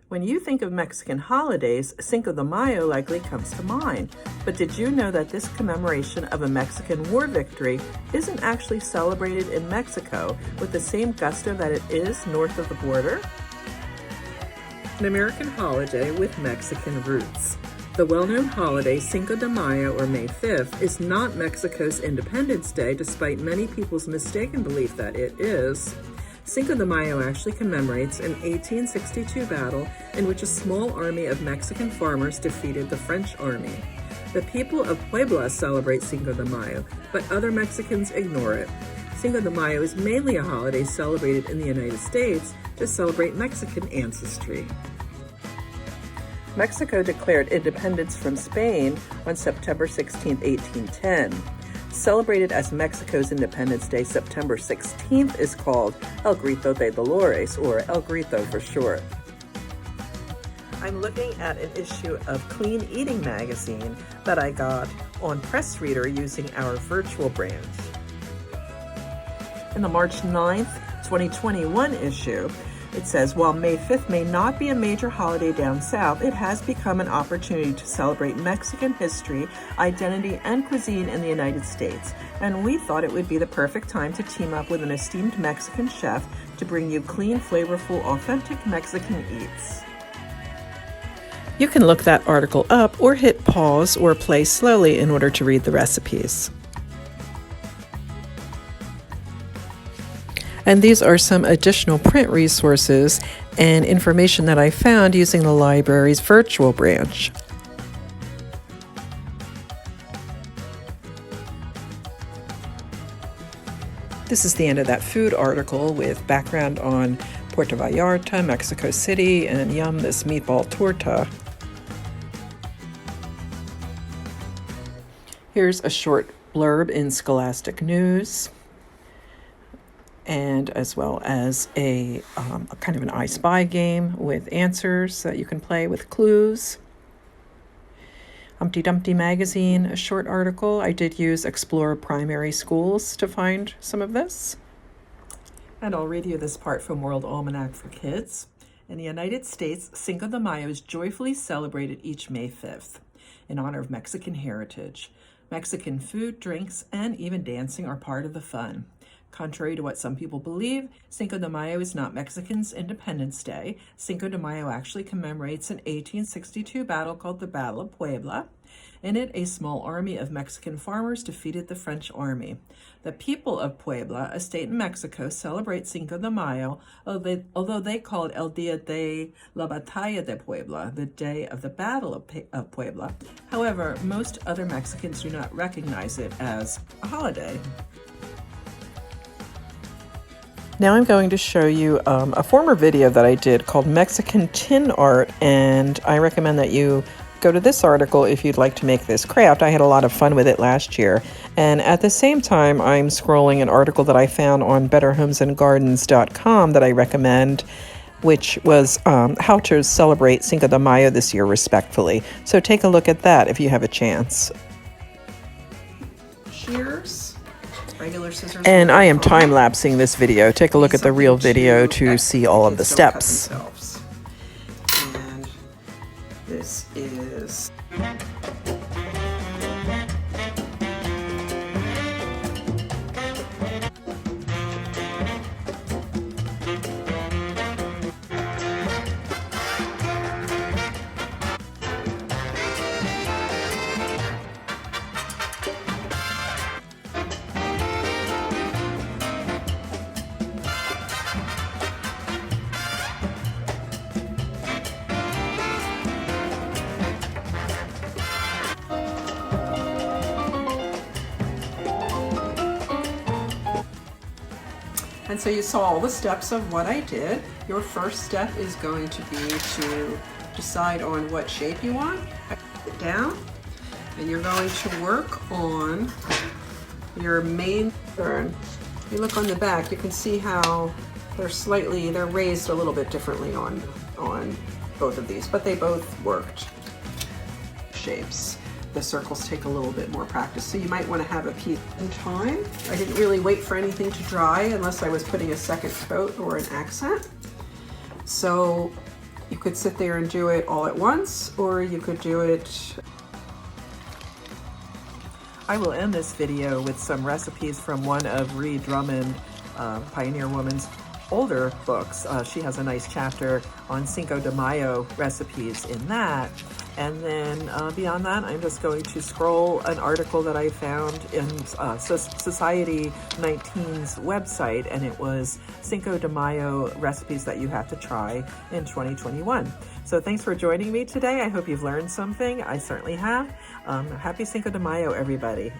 When you think of Mexican holidays, Cinco de Mayo likely comes to mind. But did you know that this commemoration of a Mexican war victory isn't actually celebrated in Mexico with the same gusto that it is north of the border? An American holiday with Mexican roots. The well-known holiday Cinco de Mayo, or May 5th, is not Mexico's Independence Day, despite many people's mistaken belief that it is. Cinco de Mayo actually commemorates an 1862 battle in which a small army of Mexican farmers defeated the French army. The people of Puebla celebrate Cinco de Mayo, but other Mexicans ignore it. Cinco de Mayo is mainly a holiday celebrated in the United States to celebrate Mexican ancestry. Mexico declared independence from Spain on September 16, 1810. Celebrated as Mexico's Independence Day, September 16th is called El Grito de Dolores, or El Grito for short. I'm looking at an issue of Clean Eating magazine that I got on Press Reader using our virtual branch. In the March 9th, 2021 issue, it says, while May 5th may not be a major holiday down south, it has become an opportunity to celebrate Mexican history, identity, and cuisine in the United States. And we thought it would be the perfect time to team up with an esteemed Mexican chef to bring you clean, flavorful, authentic Mexican eats. You can look that article up or hit pause or play slowly in order to read the recipes. And these are some additional print resources and information that I found using the library's virtual branch. This is the end of that food article with background on Puerto Vallarta, Mexico City, and yum, this meatball torta. Here's a short blurb in Scholastic News, and as well as a kind of an I Spy game with answers that you can play with clues. Humpty Dumpty magazine, a short article. I did use Explore Primary Schools to find some of this. And I'll read you this part from World Almanac for Kids. In the United States, Cinco de Mayo is joyfully celebrated each May 5th in honor of Mexican heritage. Mexican food, drinks, and even dancing are part of the fun. Contrary to what some people believe, Cinco de Mayo is not Mexicans' Independence Day. Cinco de Mayo actually commemorates an 1862 battle called the Battle of Puebla. In it, a small army of Mexican farmers defeated the French army. The people of Puebla, a state in Mexico, celebrate Cinco de Mayo, although they call it El Día de la Batalla de Puebla, the day of the Battle of Puebla. However, most other Mexicans do not recognize it as a holiday. Now I'm going to show you a former video that I did called Mexican Tin Art, and I recommend that you go to this article if you'd like to make this craft. I had a lot of fun with it last year. And at the same time, I'm scrolling an article that I found on betterhomesandgardens.com that I recommend, which was how to celebrate Cinco de Mayo this year respectfully. So take a look at that if you have a chance. Shears. Regular scissors. And I am time-lapsing this video. Take a look at the real video to see all of the steps. And this is... And so you saw all the steps of what I did. Your first step is going to be to decide on what shape you want. Put it down, and you're going to work on your main turn. If you look on the back, you can see how they're raised a little bit differently on both of these, but they both worked. Shapes. The circles take a little bit more practice, so you might want to have a piece in time. I didn't really wait for anything to dry unless I was putting a second coat or an accent. So You could sit there and do it all at once, or you could do it. I will end this video with some recipes from one of Ree Drummond, Pioneer Woman's older books. She has a nice chapter on Cinco de Mayo recipes in that. And then beyond that, I'm just going to scroll an article that I found in Society 19's website, and it was Cinco de Mayo recipes that you have to try in 2021. So thanks for joining me today. I hope you've learned something. I certainly have. Happy Cinco de Mayo, everybody.